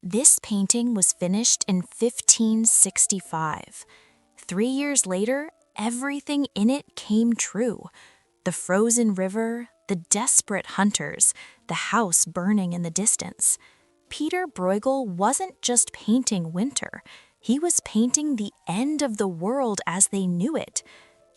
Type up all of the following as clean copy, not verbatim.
This painting was finished in 1565. 3 years later, everything in it came true. The frozen river, the desperate hunters, the house burning in the distance. Pieter Bruegel wasn't just painting winter. He was painting the end of the world as they knew it.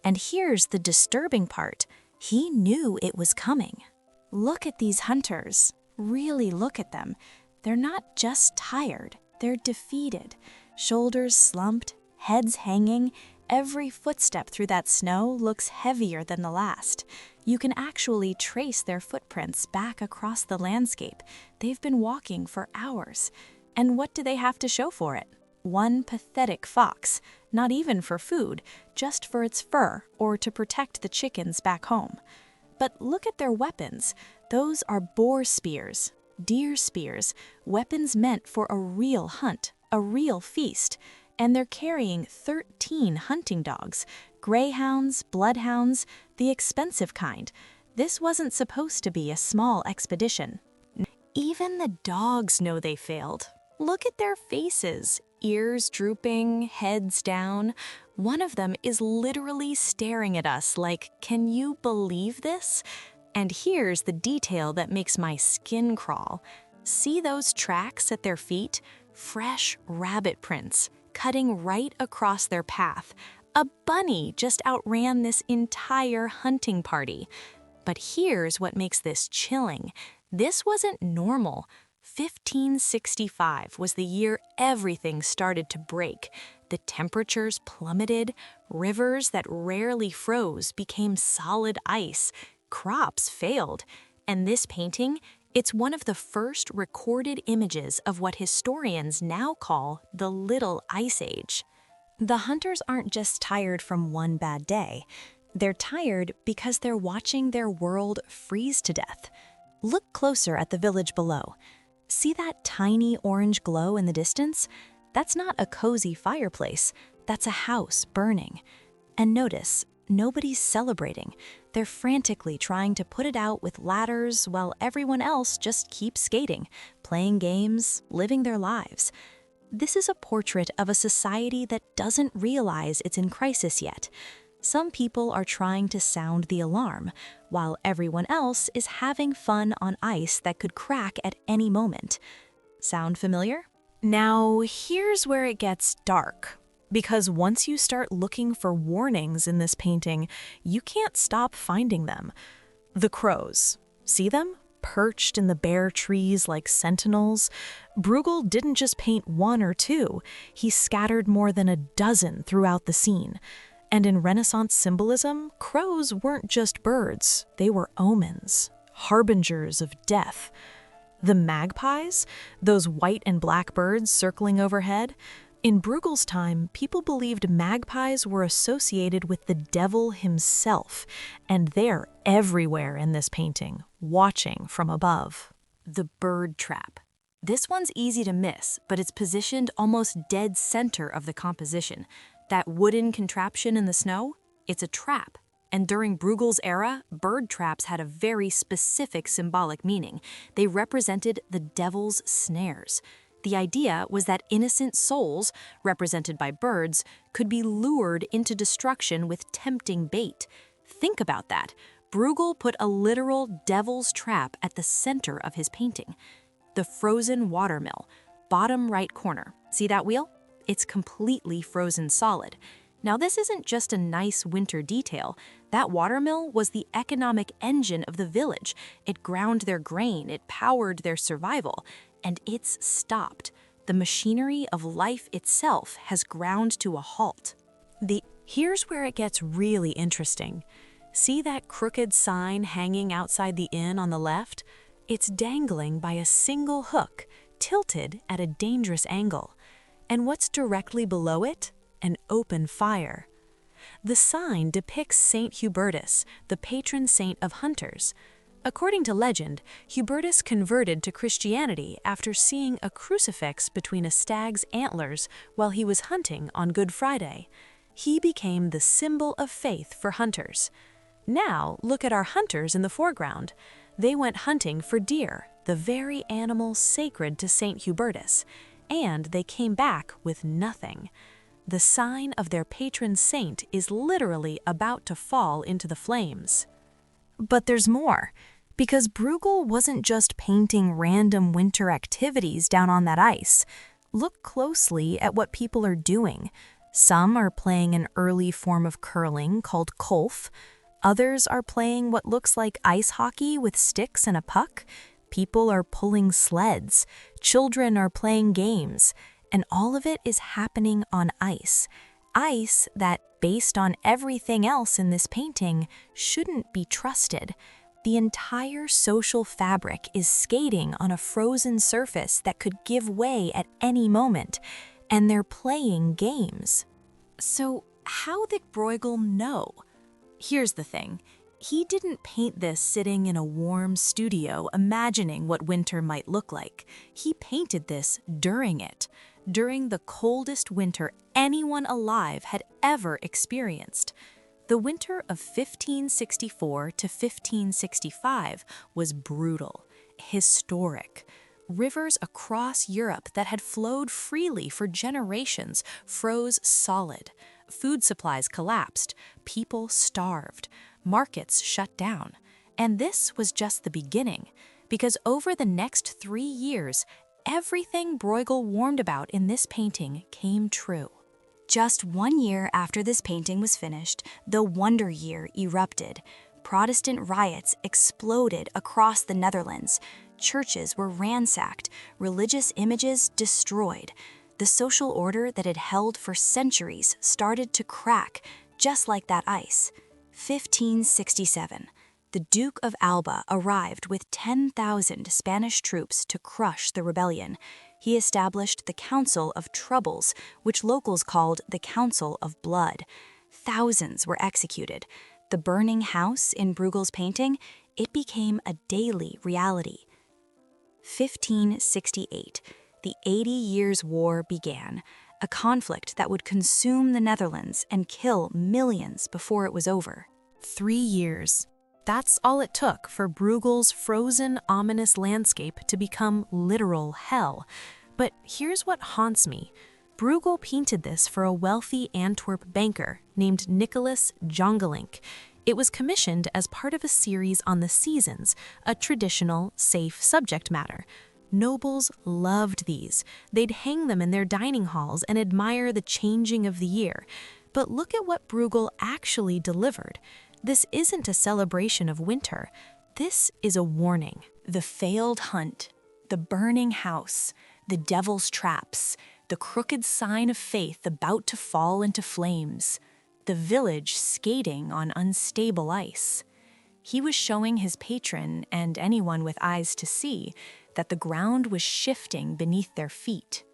And here's the disturbing part. He knew it was coming. Look at these hunters. Really look at them. They're not just tired, they're defeated. Shoulders slumped, heads hanging. Every footstep through that snow looks heavier than the last. You can actually trace their footprints back across the landscape. They've been walking for hours. And what do they have to show for it? One pathetic fox, not even for food, just for its fur or to protect the chickens back home. But look at their weapons. Those are boar spears, deer spears, weapons meant for a real hunt, a real feast. And they're carrying 13 hunting dogs, greyhounds, bloodhounds, the expensive kind. This wasn't supposed to be a small expedition. Even the dogs know they failed. Look at their faces, ears drooping, heads down. One of them is literally staring at us like, "Can you believe this?" And here's the detail that makes my skin crawl. See those tracks at their feet? Fresh rabbit prints, cutting right across their path. A bunny just outran this entire hunting party. But here's what makes this chilling. This wasn't normal. 1565 was the year everything started to break. The temperatures plummeted, rivers that rarely froze became solid ice, crops failed, and this painting, it's one of the first recorded images of what historians now call the Little Ice Age. The hunters aren't just tired from one bad day. They're tired because they're watching their world freeze to death. Look closer at the village below. See that tiny orange glow in the distance? That's not a cozy fireplace. That's a house burning. And notice, nobody's celebrating. They're frantically trying to put it out with ladders while everyone else just keeps skating, playing games, living their lives. This is a portrait of a society that doesn't realize it's in crisis yet. Some people are trying to sound the alarm, while everyone else is having fun on ice that could crack at any moment. Sound familiar? Now, here's where it gets dark. Because once you start looking for warnings in this painting, you can't stop finding them. The crows. See them? Perched in the bare trees like sentinels. Bruegel didn't just paint one or two. He scattered more than a dozen throughout the scene. And in Renaissance symbolism, crows weren't just birds. They were omens, harbingers of death. The magpies, those white and black birds circling overhead, in Bruegel's time, people believed magpies were associated with the devil himself, and they're everywhere in this painting, watching from above. The bird trap. This one's easy to miss, but it's positioned almost dead center of the composition. That wooden contraption in the snow, it's a trap. And during Bruegel's era, bird traps had a very specific symbolic meaning. They represented the devil's snares. The idea was that innocent souls, represented by birds, could be lured into destruction with tempting bait. Think about that. Bruegel put a literal devil's trap at the center of his painting. The frozen watermill, bottom right corner. See that wheel? It's completely frozen solid. Now, this isn't just a nice winter detail. That watermill was the economic engine of the village. It ground their grain, it powered their survival. And it's stopped. The machinery of life itself has ground to a halt. Here's where it gets really interesting. See that crooked sign hanging outside the inn on the left? It's dangling by a single hook, tilted at a dangerous angle. And what's directly below it? An open fire. The sign depicts Saint Hubertus, the patron saint of hunters. According to legend, Hubertus converted to Christianity after seeing a crucifix between a stag's antlers while he was hunting on Good Friday. He became the symbol of faith for hunters. Now, look at our hunters in the foreground. They went hunting for deer, the very animal sacred to Saint Hubertus, and they came back with nothing. The sign of their patron saint is literally about to fall into the flames. But there's more, because Bruegel wasn't just painting random winter activities down on that ice. Look closely at what people are doing. Some are playing an early form of curling called kolf. Others are playing what looks like ice hockey with sticks and a puck. People are pulling sleds. Children are playing games. And all of it is happening on ice. Ice that, based on everything else in this painting, shouldn't be trusted. The entire social fabric is skating on a frozen surface that could give way at any moment, and they're playing games. So how did Bruegel know? Here's the thing. He didn't paint this sitting in a warm studio imagining what winter might look like. He painted this during it, during the coldest winter anyone alive had ever experienced. The winter of 1564 to 1565 was brutal, historic. Rivers across Europe that had flowed freely for generations froze solid. Food supplies collapsed, people starved, markets shut down. And this was just the beginning, because over the next 3 years, everything Bruegel warned about in this painting came true. Just 1 year after this painting was finished, the Wonder Year erupted. Protestant riots exploded across the Netherlands. Churches were ransacked, religious images destroyed. The social order that had held for centuries started to crack, just like that ice. 1567. The Duke of Alba arrived with 10,000 Spanish troops to crush the rebellion. He established the Council of Troubles, which locals called the Council of Blood. Thousands were executed. The burning house in Bruegel's painting, it became a daily reality. 1568. The 80 Years' War began, a conflict that would consume the Netherlands and kill millions before it was over. 3 years. That's all it took for Bruegel's frozen, ominous landscape to become literal hell. But here's what haunts me. Bruegel painted this for a wealthy Antwerp banker named Nicholas Jongelink. It was commissioned as part of a series on the seasons, a traditional, safe subject matter. Nobles loved these. They'd hang them in their dining halls and admire the changing of the year. But look at what Bruegel actually delivered. This isn't a celebration of winter. This is a warning. The failed hunt, the burning house, the devil's traps, the crooked sign of faith about to fall into flames, the village skating on unstable ice. He was showing his patron, and anyone with eyes to see, that the ground was shifting beneath their feet.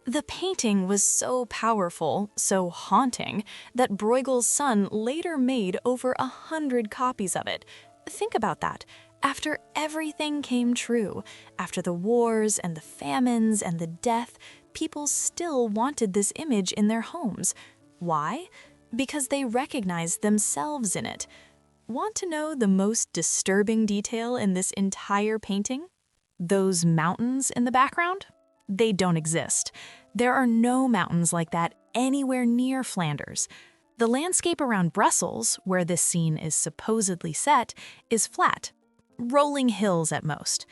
The painting was so powerful, so haunting, that Bruegel's son later made over 100 copies of it. Think about that. After everything came true, after the wars and the famines and the death, people still wanted this image in their homes. Why? Because they recognized themselves in it. Want to know the most disturbing detail in this entire painting? Those mountains in the background? They don't exist. There are no mountains like that anywhere near Flanders. The landscape around Brussels, where this scene is supposedly set, is flat, rolling hills at most.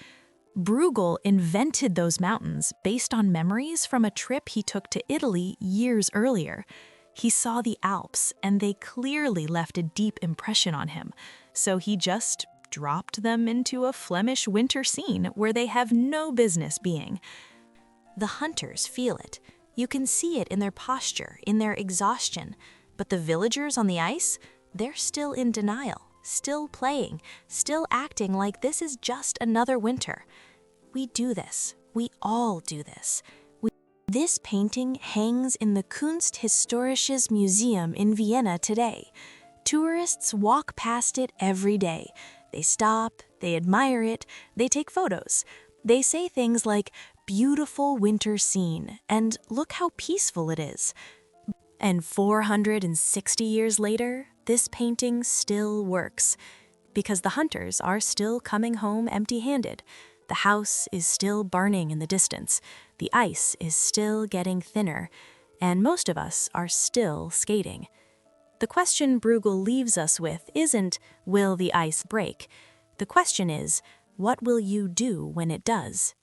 Bruegel invented those mountains based on memories from a trip he took to Italy years earlier. He saw the Alps, and they clearly left a deep impression on him, so he just dropped them into a Flemish winter scene where they have no business being. The hunters feel it. You can see it in their posture, in their exhaustion. But the villagers on the ice, they're still in denial, still playing, still acting like this is just another winter. We do this. We all do this. This painting hangs in the Kunsthistorisches Museum in Vienna today. Tourists walk past it every day. They stop, they admire it, they take photos. They say things like, "Beautiful winter scene," and "Look how peaceful it is." And 460 years later, this painting still works, because the hunters are still coming home empty-handed. The house is still burning in the distance, the ice is still getting thinner, and most of us are still skating. The question Bruegel leaves us with isn't, will the ice break? The question is, what will you do when it does?